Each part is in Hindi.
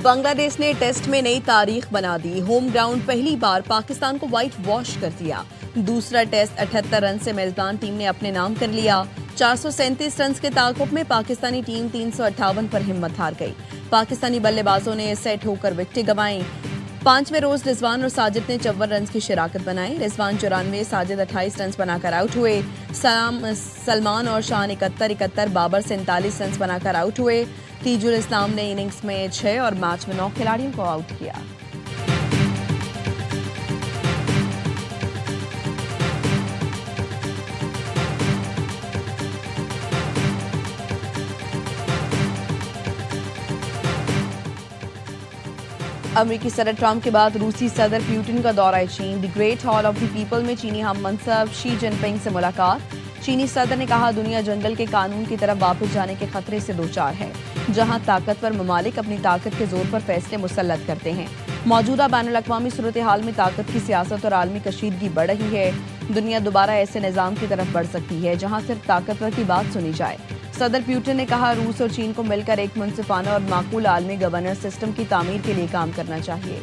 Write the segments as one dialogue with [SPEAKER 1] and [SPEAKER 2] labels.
[SPEAKER 1] बांग्लादेश ने टेस्ट में नई तारीख बना दी। होम ग्राउंड पहली बार पाकिस्तान को व्हाइट वॉश कर दिया। दूसरा टेस्ट 78 रन से मेजबान टीम ने अपने नाम कर लिया। 437 रन के ताकुब में पाकिस्तानी टीम 358 पर हिम्मत हार गई। पाकिस्तानी बल्लेबाजों ने सेट होकर विकेटें गंवाई। 5वें रोज रिजवान और साजिद ने 54 रन की शराकत बनाई। रिजवान 94, साजिद 28 रन बनाकर आउट हुए। सलमान और शान 71, बाबर 47 रन बनाकर आउट हुए। तीजुल इस्लाम ने इनिंग्स में 6 और मैच में 9 खिलाड़ियों को आउट किया। अमेरिकी सदर ट्रंप के बाद रूसी सदर पुतिन का दौरा चीन। The great hall of the people में चीनी हम मनसब शी जिनपिंग से मुलाकात। चीनी सदर ने कहा, दुनिया जंगल के कानून की तरफ वापस जाने के खतरे से दो चार है, जहां ताकतवर ममालिक अपनी ताकत के जोर पर फैसले मुसल्लत करते हैं। मौजूदा बैनुल-अक़वामी सूरत हाल में ताकत की सियासत और आलमी कशीदगी बढ़ रही है। दुनिया दोबारा ऐसे निज़ाम की तरफ बढ़ सकती है जहां सिर्फ ताकतवर की बात सुनी जाए। सदर पुतिन ने कहा, रूस और चीन को मिलकर एक मुनसिफाना और माकूल आलमी गवर्नेंस सिस्टम की तामीर के लिए काम करना चाहिए।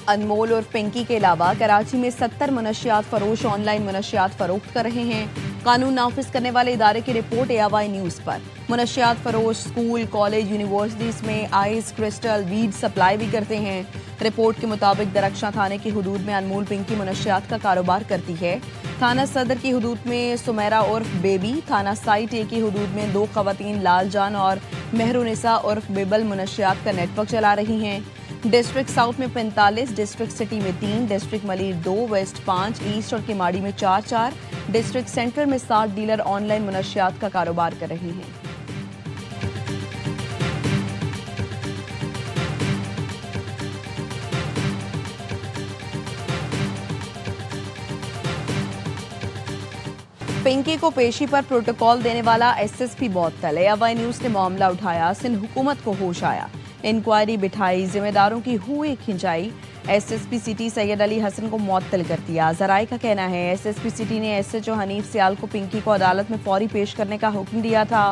[SPEAKER 1] अनमोल और पिंकी के अलावा कराची में 70 मनशियात फरोश ऑनलाइन मनशियात फरोख्त कर रहे हैं। कानून नाफिज करने वाले इदारे की रिपोर्ट AY न्यूज़ पर। मनशियात फरोश स्कूल, कॉलेज, यूनिवर्सिटीज में आइस, क्रिस्टल, वीड सप्लाई भी करते हैं। रिपोर्ट के मुताबिक दरख्शां थाने की हुदूद में अनमोल पिंकी मनशियात का कारोबार करती है। थाना सदर की हुदूद में सुमेरा उर्फ बेबी, थाना साइट A की हुदूद में 2 खवातीन लालजान और मेहरुनिसा उर्फ बेबल मनशियात का नेटवर्क चला रही हैं। डिस्ट्रिक्ट साउथ में 45, डिस्ट्रिक्ट सिटी में 3, डिस्ट्रिक्ट मलिर 2, वेस्ट 5, ईस्ट और किमाड़ी में 4, डिस्ट्रिक्ट सेंट्रल में 7 डीलर ऑनलाइन मनशियात का कारोबार कर रहे हैं। पिंकी को पेशी पर प्रोटोकॉल देने वाला SSP मअतल। AY न्यूज़ ने मामला उठाया, सिंध हुकूमत को होश आया। इंक्वायरी बिठाई, जिम्मेदारों की हुई खिंचाई। SSP सिटी सैयद अली हसन को मुअत्तल कर दिया। जराए का कहना है SSP सिटी ने SHO हनीफ सियाल को पिंकी को अदालत में फौरी पेश करने का हुक्म दिया था।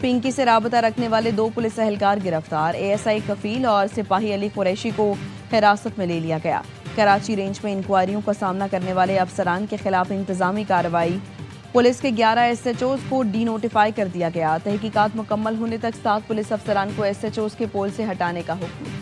[SPEAKER 1] पिंकी से राबता रखने वाले 2 पुलिस एहलकार गिरफ्तार। ASI कफील और सिपाही अली कुरैशी को हिरासत में ले लिया गया। कराची रेंज में इंक्वायरियों का सामना करने वाले अफसरान के खिलाफ इंतजामी कार्रवाई। पुलिस के 11 SHOs को डी-नोटिफाई कर दिया गया। तहकीकात मुकम्मल होने तक 7 पुलिस अफसरान को SHOs के पोल से हटाने का हुक्म।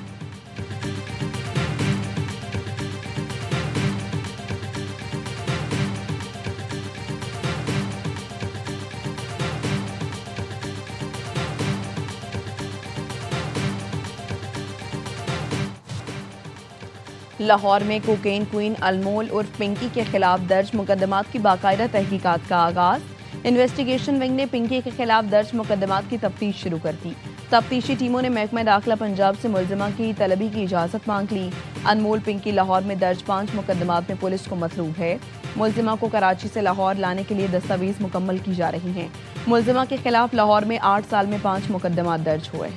[SPEAKER 1] लाहौर में कोकेन क्वीन अनमोल उर्फ पिंकी के खिलाफ दर्ज मुकदमात की बाकायदा तहकीकात का आगाज। इन्वेस्टिगेशन विंग ने पिंकी के खिलाफ दर्ज मुकदमात की तफ्तीश शुरू कर दी। तफ्तीशी टीमों ने महकमा दाखिला पंजाब से मुलजिमा की तलबी की इजाजत मांग ली। अनमोल पिंकी लाहौर में दर्ज 5 मुकदमात में पुलिस को मतलूब है। मुलजिमा को कराची से लाहौर लाने के लिए दस्तावेज मुकम्मल की जा रही हैं। मुलजिमा के खिलाफ लाहौर में 8 साल में 5 मुकदमात दर्ज हुए।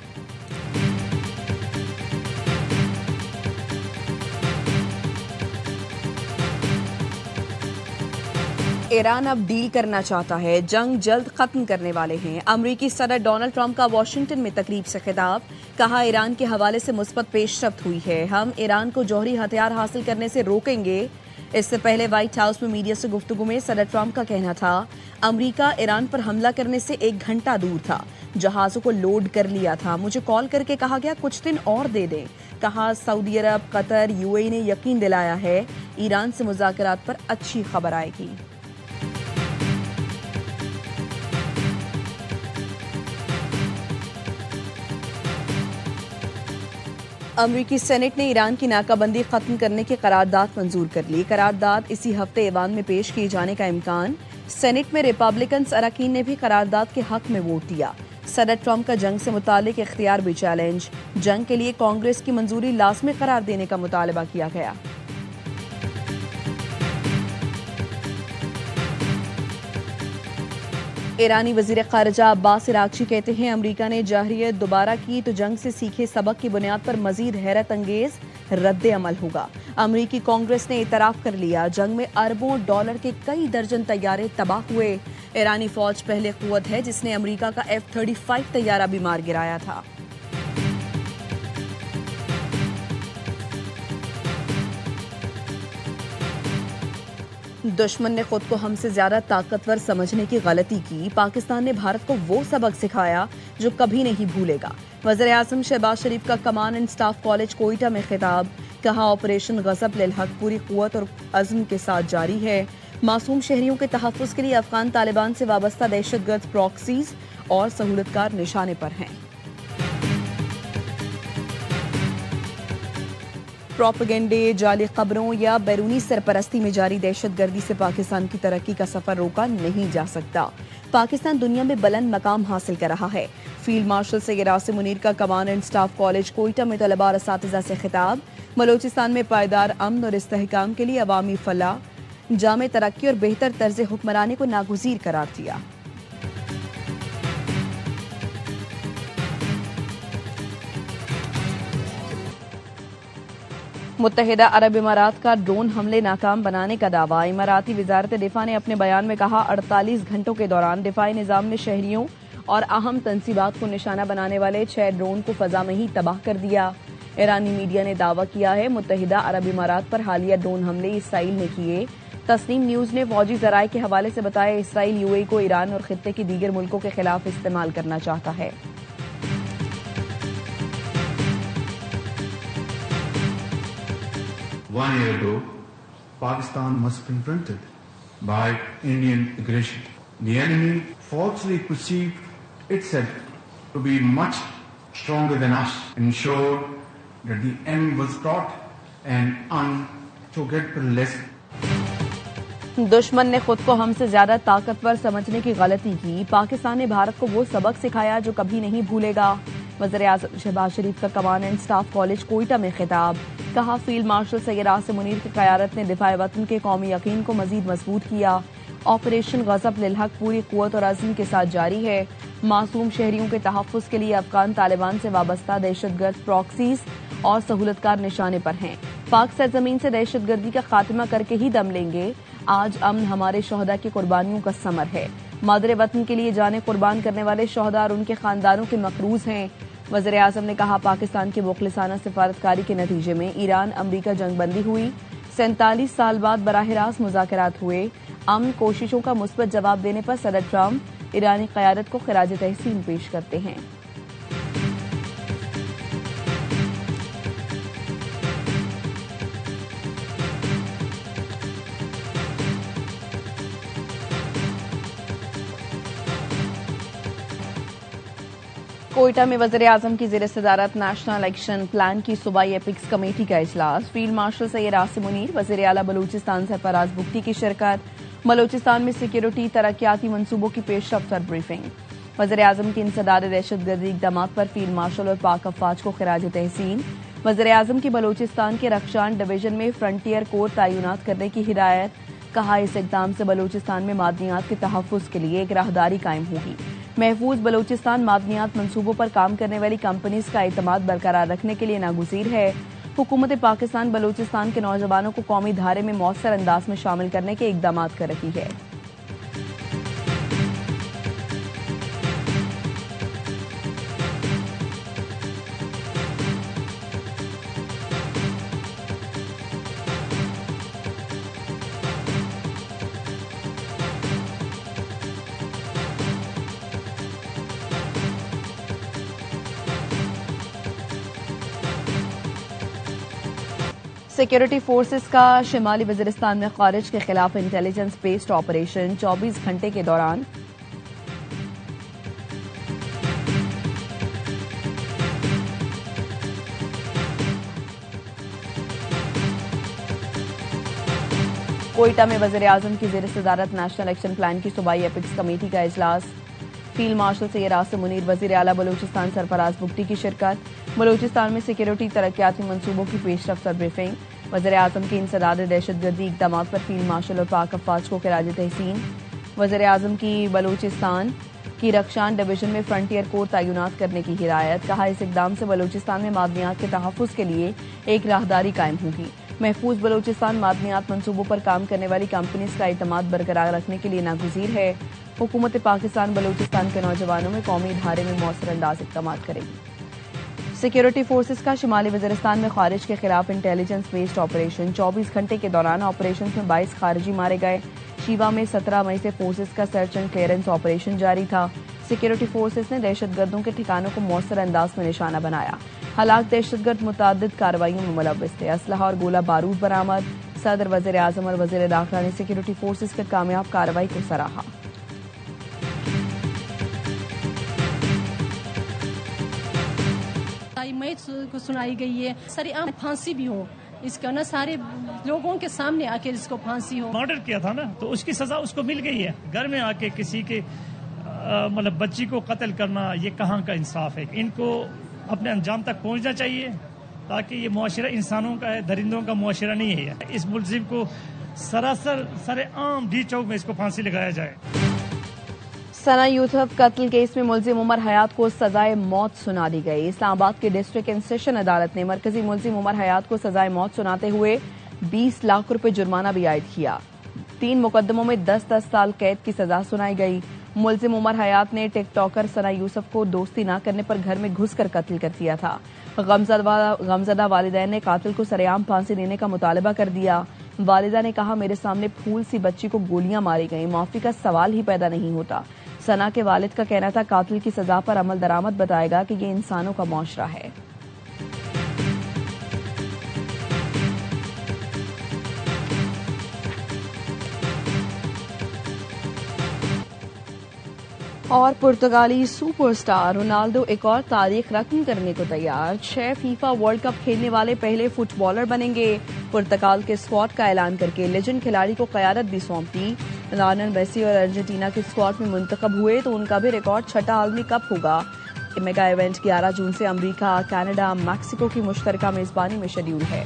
[SPEAKER 1] ईरान अब डील करना चाहता है, जंग जल्द खत्म करने वाले हैं। अमेरिकी सदर डोनाल्ड ट्रंप का वाशिंगटन में तकरीब से खिताब। कहा, ईरान के हवाले से मुस्बत पेशरफ्त हुई है। हम ईरान को जौहरी हथियार हासिल करने से रोकेंगे। इससे पहले व्हाइट हाउस में मीडिया से गुफ्तगू में सदर ट्रंप का कहना था, अमेरिका ईरान पर हमला करने से 1 घंटा दूर था। जहाजों को लोड कर लिया था। मुझे कॉल करके कहा गया कुछ दिन और दे दें। कहा, सऊदी अरब, कतर, UAE ने यकीन दिलाया है ईरान से मुज़ाकरात पर अच्छी खबर आएगी। अमेरिकी सेनेट ने ईरान की नाकाबंदी खत्म करने की करारदाद मंजूर कर ली। करारदाद इसी हफ्ते ऐवान में पेश किए जाने का इम्कान। सेनेट में रिपब्लिकन अरकान ने भी करारदाद के हक में वोट दिया। सदर ट्रंप का जंग से मुतालिक इख्तियार भी चैलेंज। जंग के लिए कांग्रेस की मंजूरी लाजमी करार देने का मुतालबा किया गया। ईरानी वजीर खारजा अब्बास इराक्ची कहते हैं, अमरीका ने जाहिरियत दोबारा की तो जंग से सीखे सबक की बुनियाद पर मजीद हैरत अंगेज रद्द अमल होगा। अमेरिकी कांग्रेस ने इतराफ कर लिया, जंग में अरबों डॉलर के कई दर्जन तैयारे तबाह हुए। ईरानी फौज पहले कुव्वत है जिसने अमेरिका का F-35 तैयारा भी मार गिराया था। दुश्मन ने खुद को हमसे ज्यादा ताकतवर समझने की गलती की। पाकिस्तान ने भारत को वो सबक सिखाया जो कभी नहीं भूलेगा। वज़ीर आज़म शहबाज शरीफ का command and staff college Quetta में खिताब। कहा, ऑपरेशन गज़ब लिल हक पूरी कुव्वत और अज़्म के साथ जारी है। मासूम शहरियों के तहफ़्फ़ुज़ के लिए अफ़गान तालिबान से वाबस्ता दहशतगर्द प्रॉक्सीज और सहूलतकार निशाने पर हैं। प्रोपेगेंडे, जाली खबरों या बैरूनी सरपरस्ती में जारी दहशतगर्दी से पाकिस्तान की तरक्की का सफर रोका नहीं जा सकता। पाकिस्तान दुनिया में बुलंद मकाम हासिल कर रहा है। फील्ड मार्शल सैयद आसिम मुनीर का command and staff college Quetta में तलबा और असातिज़ा से खिताब। बलोचिस्तान में पायदार अमन और इस्तेहकाम के लिए अवामी फलाह, जामे तरक्की और बेहतर तर्ज हुक्मरानी को नागुज़ीर करार दिया। मुत्तहिदा अरब इमारात का ड्रोन हमले नाकाम बनाने का दावा। इमाराती वजारत दिफा ने अपने बयान में कहा, 48 घंटों के दौरान दिफाई निजाम ने शहरियों और अहम तंसीबात को निशाना बनाने वाले 6 ड्रोन को फजा में ही तबाह कर दिया। ईरानी मीडिया ने दावा किया है, मुत्तहिदा अरब इमारात पर हालिया ड्रोन हमले इसराइल ने किए। तस्नीम न्यूज ने फौजी जराये के हवाले से बताया, इसराइल यूएई को ईरान और खित्ते के दीगर मुल्कों के खिलाफ इस्तेमाल करना चाहता है।
[SPEAKER 2] One year ago, Pakistan was confronted by Indian aggression. The enemy falsely perceived itself to be much stronger than us and ensured that the enemy was taught an unforgettable lesson.
[SPEAKER 1] दुश्मन ने खुद को हमसे ज्यादा ताकतवर समझने की गलती की। पाकिस्तान ने भारत को वो सबक सिखाया जो कभी नहीं भूलेगा। वज़ीर आज़म शहबाज शरीफ का command and staff college Quetta में खिताब। कहा, फील्ड मार्शल सैयद आसिम मुनीर की क़यादत ने दिफाए वतन के कौमी यकीन को मजीद मजबूत किया। ऑपरेशन गज़ब लिल हक पूरी कुव्वत और अज़्म के साथ जारी है। मासूम शहरियों के तहफ़्फ़ुज़ के लिए अफ़गान तालिबान से वाबस्ता दहशतगर्द प्रॉक्सीज और सहूलतकार निशाने पर हैं। पाक सरजमीन से दहशतगर्दी का खात्मा करके ही दम लेंगे। आज अमन हमारे शोहदा की कुर्बानियों का समर है। मादरे वतन के लिए जाने कुर्बान करने वाले शोहदा और उनके खानदानों के मकरूज हैं। वज़ीर आज़म ने कहा, पाकिस्तान की मुखलिसाना सिफारतकारी के नतीजे में ईरान अमरीका जंगबंदी हुई। 47 साल बाद बराह रास्त मुज़ाकरात हुए। अमन कोशिशों का मुस्बत जवाब देने पर सदर ट्रंप ईरानी क़यादत को खिराज तहसीन पेश करते हैं। कोयटा में वज़ीर आज़म की ज़ेर सदारत नेशनल इलेक्शन प्लान की सूबाई एपिक्स कमेटी का इजलास। फील्ड मार्शल सैयद आसिम मुनीर, वज़ीर आला बलूचिस्तान सरफराज बुगटी की शिरकत। बलूचिस्तान में सिक्योरिटी तरक्याती मंसूबों की पेशरफ्त और ब्रीफिंग। वज़ीर आज़म की इंसदाद दहशतगर्दी इक़दामात पर फील्ड मार्शल और पाक अफवाज को खिराज तहसीन। वज़ीर आज़म की बलूचिस्तान के रक्षान डिवीजन में फ्रंटियर कोर तैनात करने की हिदायत। कहा, इस इक़दाम से बलूचिस्तान में मादनियात के तहफ़्फ़ुज़ के लिए एक राहदारी कायम होगी। महफूज बलूचिस्तान मादनियात मंसूबों पर काम करने वाली कंपनीज का एतमाद बरकरार रखने के लिए नागुज़ीर है। हुकूमत पाकिस्तान बलूचिस्तान के नौजवानों को कौमी धारे में मौसर अंदाज में शामिल करने के इक़दामात कर रही है। सिक्योरिटी फोर्सेस का शिमाली वज़ीरिस्तान में खारिज के खिलाफ इंटेलिजेंस बेस्ड ऑपरेशन 24 घंटे के दौरान कोयटा में वज़ीर आज़म की ज़ेर सदारत नेशनल इलेक्शन प्लान की सूबाई एपिक्स कमेटी का इजलास। फील्ड मार्शल सैयद आसिम मुनीर, वज़ीर आला बलूचिस्तान सरफराज बुगटी की शिरकत। बलूचिस्तान में सिक्योरिटी तरक्याती मंसूबों की पेशरफ्त और ब्रीफिंग। वज़ीर आज़म की इंसदाद दहशतगर्दी इक़दामात पर फील्ड मार्शल और पाक अफवाज को खिराज तहसीन। वज़ीर आज़म की बलूचिस्तान की रक्षान डिवीजन में फ्रंटियर कोर तैनात करने की हिदायत। कहा, इस इकदाम से बलूचिस्तान में मादनियात के तहफ़्फ़ुज़ के लिए एक राहदारी कायम होगी। महफूज बलूचिस्तान मादनियात मंसूबों पर काम करने वाली कंपनीज का एतमाद बरकरार रखने के लिए नागुज़ीर है। हुकूमत पाकिस्तान बलूचिस्तान के नौजवानों में कौमी धारे में मौसर अंदाज इक़दाम करेगी। सिक्योरिटी फोर्सेज का शिमाली वज़ीरिस्तान में खारिज के खिलाफ इंटेलिजेंस बेस्ड ऑपरेशन। 24 घंटे के दौरान ऑपरेशन में 22 खारिजी मारे गए। शीवा में 17 मई से फोर्सेज का सर्च एंड क्लियरेंस ऑपरेशन जारी था। सिक्योरिटी फोर्सेज ने दहशतगर्दों के ठिकानों को मौसर अंदाज में निशाना बनाया। हलाक दहशतगर्द मुतअद्दिद कार्रवाइयों में मुलव्विस थे। असलहा और गोला बारूद बरामद। सदर, वज़ीर आज़म और वज़ीर दाखिला ने सिक्योरिटी फोर्सेज की कामयाब कार्रवाई को सराहा।
[SPEAKER 3] मई को सुनाई गई है, सरेआम फांसी भी हो, इसका ना सारे लोगों के सामने आके इसको फांसी हो।
[SPEAKER 4] मर्डर किया था ना, तो उसकी सजा उसको मिल गई है। घर में आके किसी के मतलब बच्ची को कत्ल करना, ये कहाँ का इंसाफ है। इनको अपने अंजाम तक पहुंचना चाहिए, ताकि ये मुआशरा इंसानों का है, दरिंदों का मुआशरा नहीं है। इस मुलजिम को सरासर सरेआम डी चौक में इसको फांसी लगाया जाए।
[SPEAKER 1] सना यूसुफ कत्ल केस में मुलजिम उमर हयात को सजाए मौत सुना दी गई। इस्लामाबाद की डिस्ट्रिक्ट एंड सेशन अदालत ने मरकजी मुलजिम उमर हयात को सजाए मौत सुनाते हुए 20 लाख रुपए जुर्माना भी आयद किया। 3 मुकदमों में 10-10 साल कैद की सजा सुनाई गई। मुलजिम उमर हयात ने टिकटॉकर सना यूसुफ को दोस्ती न करने पर घर में घुसकर कत्ल कर दिया था। गमजदा वालिदैन ने कातिल को सरेआम फांसी देने का मुतालबा कर दिया। वालिदा ने कहा, मेरे सामने फूल सी बच्ची को गोलियां मारी गई, माफी का सवाल ही पैदा नहीं होता। सना के वालिद का कहना था, कातिल की सजा पर अमल दरामद बताएगा कि ये इंसानों का मुआशरा है। और पुर्तगाली सुपरस्टार रोनाल्डो एक और तारीख रकम करने को तैयार। 6 फीफा वर्ल्ड कप खेलने वाले पहले फुटबॉलर बनेंगे। पुर्तगाल के स्क्वाड का ऐलान करके लेजेंड खिलाड़ी को क़यादत भी सौंप दी। लियोनेल मेसी और अर्जेंटीना के स्क्वाड में मुंतखब हुए तो उनका भी रिकॉर्ड 6ठा आलमी कप होगा। मेगा इवेंट 11 जून से अमेरिका, कनाडा, मैक्सिको की मुश्तरका मेजबानी में शेड्यूल है।